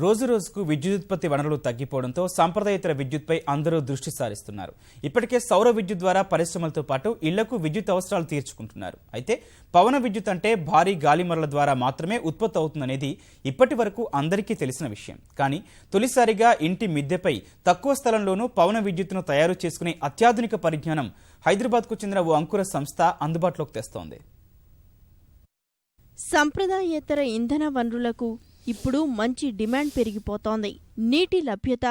రోజురోజుకు విద్యుదుత్పత్తి వనరులు తగ్గిపోవడంతో సాంప్రదాయేతర విద్యుత్పై అందరూ దృష్టి సారిస్తున్నారు. ఇప్పటికే సౌర విద్యుత్ ద్వారా పరిశ్రమలతో పాటు ఇళ్లకు విద్యుత్ అవసరాలు తీర్చుకుంటున్నారు. అయితే పవన విద్యుత్ అంటే భారీ గాలిమరల ద్వారా మాత్రమే ఉత్పత్తి అవుతుందనేది ఇప్పటి వరకు అందరికీ తెలిసిన విషయం. కానీ తొలిసారిగా ఇంటి మిద్దెపై తక్కువ స్థలంలోనూ పవన విద్యుత్తును తయారు చేసుకునే అత్యాధునిక పరిజ్ఞానం హైదరాబాద్కు చెందిన ఓ అంకుర సంస్థ అందుబాటులోకి తెస్తోంది. సంప్రదాయేతర ఇంధన వనరులకు ఇప్పుడు మంచి డిమాండ్ పెరిగిపోతోంది. నీటి లభ్యత,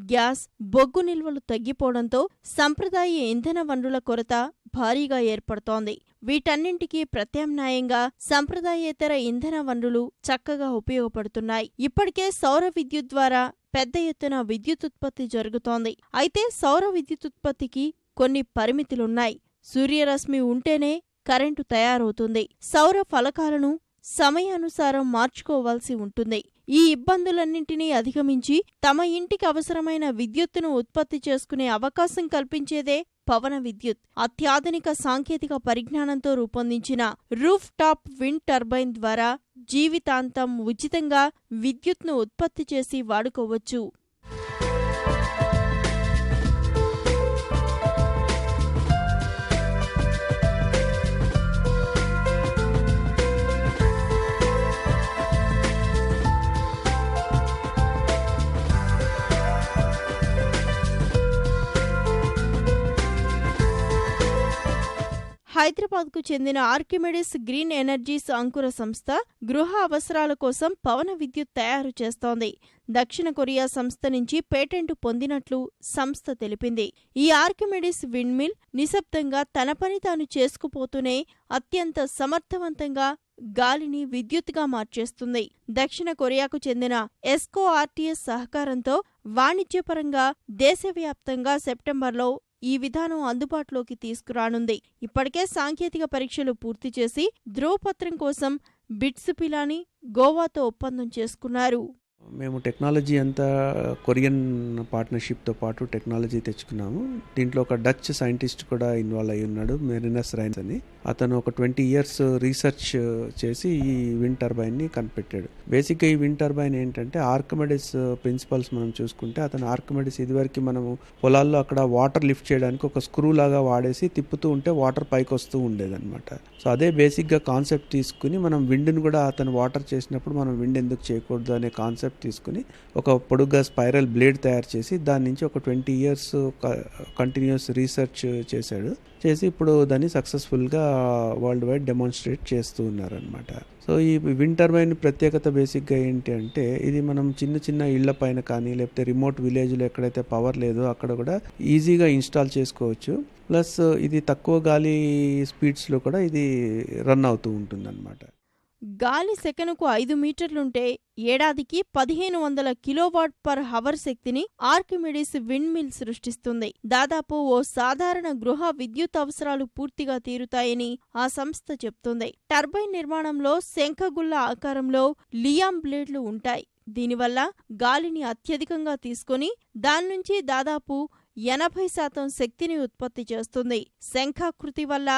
గ్యాస్, బొగ్గు నిల్వలు తగ్గిపోవడంతో సంప్రదాయ ఇంధన వనరుల కొరత భారీగా ఏర్పడుతోంది. వీటన్నింటికీ ప్రత్యామ్నాయంగా సంప్రదాయేతర ఇంధన వనరులు చక్కగా ఉపయోగపడుతున్నాయి. ఇప్పటికే సౌర విద్యుత్ ద్వారా పెద్ద ఎత్తున విద్యుతుత్పత్తి జరుగుతోంది. అయితే సౌర విద్యుతుత్పత్తికి కొన్ని పరిమితులున్నాయి. సూర్యరశ్మి ఉంటేనే కరెంటు తయారవుతుంది. సౌర ఫలకాలను సమయానుసారం మార్చుకోవాల్సి ఉంటుంది. ఈ ఇబ్బందులన్నింటినీ అధిగమించి తమ ఇంటికి అవసరమైన విద్యుత్తును ఉత్పత్తి చేసుకునే అవకాశం కల్పించేదే పవన విద్యుత్. అత్యాధునిక సాంకేతిక పరిజ్ఞానంతో రూపొందించిన రూఫ్ టాప్ విండ్ టర్బైన్ ద్వారా జీవితాంతం ఉచితంగా విద్యుత్ను ఉత్పత్తి చేసి వాడుకోవచ్చు. హైదరాబాద్కు చెందిన ఆర్కిమెడిస్ గ్రీన్ ఎనర్జీస్ అంకుర సంస్థ గృహ అవసరాల కోసం పవన విద్యుత్ తయారు చేస్తోంది. దక్షిణ కొరియా సంస్థ నుంచి పేటెంట్ పొందినట్లు సంస్థ తెలిపింది. ఈ ఆర్కిమెడిస్ విండ్ మిల్ నిశ్శబ్దంగా తన పని తాను చేసుకుపోతూనే అత్యంత సమర్థవంతంగా గాలిని విద్యుత్తుగా మార్చేస్తుంది. దక్షిణ కొరియాకు చెందిన ఎస్కో ఆర్టీఎస్ సహకారంతో వాణిజ్యపరంగా దేశవ్యాప్తంగా సెప్టెంబర్లో ఈ విధానం అందుబాటులోకి తీసుకురానుంది. ఇప్పటికే సాంకేతిక పరీక్షలు పూర్తి చేసి ధ్రువపత్రం కోసం బిట్స్ పిలాని గోవాతో ఒప్పందం చేసుకున్నారు. మేము టెక్నాలజీ అంతా కొరియన్ పార్ట్నర్షిప్తో పాటు టెక్నాలజీ తెచ్చుకున్నాము. దీంట్లో ఒక డచ్ సైంటిస్ట్ కూడా ఇన్వాల్వ్ అయి ఉన్నాడు, మెరినస్ రైన్స్ అని. అతను ఒక 20 years రీసెర్చ్ చేసి ఈ విండ్ టర్బైన్ని కనిపెట్టాడు. బేసిక్గా ఈ విండ్ టర్బైన్ ఏంటంటే ఆర్కిమెడిస్ ప్రిన్సిపల్స్ మనం చూసుకుంటే, అతను ఆర్కిమెడిస్ ఇదివరకు మనము పొలాల్లో అక్కడ వాటర్ లిఫ్ట్ చేయడానికి ఒక స్క్రూ లాగా వాడేసి తిప్పుతూ ఉంటే వాటర్ పైకి వస్తూ ఉండేదన్నమాట. సో అదే బేసిక్గా కాన్సెప్ట్ తీసుకుని మనం విండ్ని కూడా అతను వాటర్ చేసినప్పుడు మనం విండ్ ఎందుకు చేయకూడదు అనే కాన్సెప్ట్ తీసుకుని ఒక పొడుగ్గా స్పైరల్ బ్లేడ్ తయారు చేసి దాని నుంచి ఒక 20 years కంటిన్యూస్ రీసెర్చ్ చేసి ఇప్పుడు దాన్ని సక్సెస్ఫుల్గా వరల్డ్ వైడ్ డెమాన్స్ట్రేట్ చేస్తూ ఉన్నారనమాట. సో ఈ విండ్ టర్బైన్ ప్రత్యేకత బేసిక్గా ఏంటి అంటే, ఇది మనం చిన్న చిన్న ఇళ్ల పైన కానీ లేకపోతే రిమోట్ విలేజ్లో ఎక్కడైతే పవర్ లేదో అక్కడ కూడా ఈజీగా ఇన్స్టాల్ చేసుకోవచ్చు. ప్లస్ ఇది తక్కువ గాలి స్పీడ్స్లో కూడా ఇది రన్ అవుతూ ఉంటుంది అనమాట. గాలి సెకనుకు 5 మీటర్లుంటే ఏడాదికి 1500 kW/h శక్తిని ఆర్కిమెడిస్ విండ్ మిల్ సృష్టిస్తుంది. దాదాపు ఓ సాధారణ గృహ విద్యుత్ అవసరాలు పూర్తిగా తీరుతాయని ఆ సంస్థ చెప్తుంది. టర్బైన్ నిర్మాణంలో శంఖగుల్ల ఆకారంలో లియామ్ బ్లేడ్లు ఉంటాయి. దీనివల్ల గాలిని అత్యధికంగా తీసుకొని దాన్నుంచి దాదాపు 80% శక్తిని ఉత్పత్తి చేస్తుంది. శంఖాకృతి వల్ల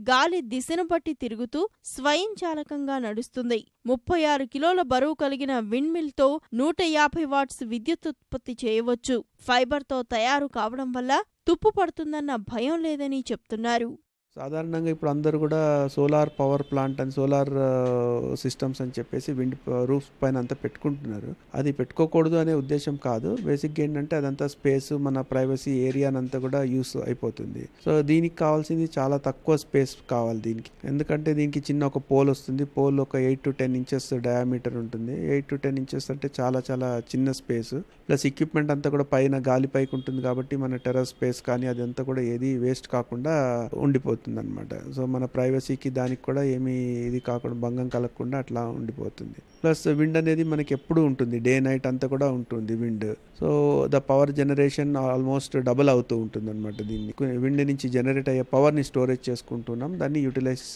గాలి దిశను బట్టి తిరుగుతూ స్వయంచాలకంగా నడుస్తుంది. 36 కిలోల బరువు కలిగిన విండ్ మిల్తో 150 watts విద్యుత్ ఉత్పత్తి చేయవచ్చు. ఫైబర్తో తయారు కావడం వల్ల తుప్పు పడుతుందన్న భయం లేదని చెప్తున్నారు. సాధారణంగా ఇప్పుడు అందరూ కూడా సోలార్ పవర్ ప్లాంట్ అని సోలార్ సిస్టమ్స్ అని చెప్పేసి విండ్ రూఫ్ పైన అంతా పెట్టుకుంటున్నారు. అది పెట్టుకోకూడదు అనే ఉద్దేశం కాదు. బేసిక్గా ఏంటంటే అదంతా స్పేస్, మన ప్రైవసీ ఏరియానంతా కూడా యూస్ అయిపోతుంది. సో దీనికి కావాల్సింది చాలా తక్కువ స్పేస్ కావాలి దీనికి. ఎందుకంటే దీనికి చిన్న ఒక పోల్ వస్తుంది. పోల్ ఒక 8 to 10 inches డయామీటర్ ఉంటుంది. 8 to 10 inches అంటే చాలా చాలా చిన్న స్పేస్. ప్లస్ ఎక్విప్మెంట్ అంతా కూడా పైన గాలి పైకి ఉంటుంది కాబట్టి మన టెర్రస్ స్పేస్ కానీ అదంతా కూడా ఏది వేస్ట్ కాకుండా ఉండిపోతుంది అనమాట. సో మన ప్రైవసీకి దానికి కూడా ఏమీ ఇది కాకుండా భంగం కలగకుండా అట్లా ఉండిపోతుంది. ప్లస్ విండ్ అనేది మనకి ఎప్పుడు ఉంటుంది, డే నైట్ అంతా కూడా ఉంటుంది wind. So the power generation almost double అవుతూ ఉంటుంది అనమాట. దీన్ని విండ్ నుంచి జనరేట్ అయ్యే పవర్ని స్టోరేజ్ చేసుకుంటున్నాం, దాన్ని యూటిలైజ్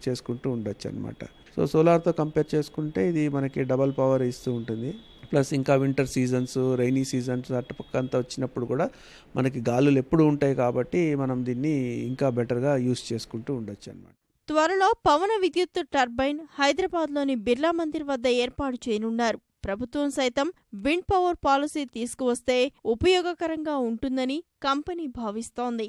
చేసుకుంటూ ఉండొచ్చు అనమాట. సో సోలార్తో కంపేర్ చేసుకుంటే ఇది మనకి డబల్ పవర్ ఇస్తూ ఉంటుంది. ప్లస్ ఇంకా వింటర్ సీజన్స్, రైనీ సీజన్స్ అటుపక్కంతా వచ్చినప్పుడు కూడా మనకి గాలులు ఎప్పుడు ఉంటాయి కాబట్టి మనం దీన్ని ఇంకా బెటర్గా యూస్ చేసుకుంటూ ఉండొచ్చు అన్నమాట. త్వరలో పవన విద్యుత్ టర్బైన్ హైదరాబాద్లోని బిర్లా మందిర్ వద్ద ఏర్పాటు చేయనున్నారు. ప్రభుత్వం సైతం విండ్ పవర్ పాలసీ తీసుకువస్తే ఉపయోగకరంగా ఉంటుందని కంపెనీ భావిస్తోంది.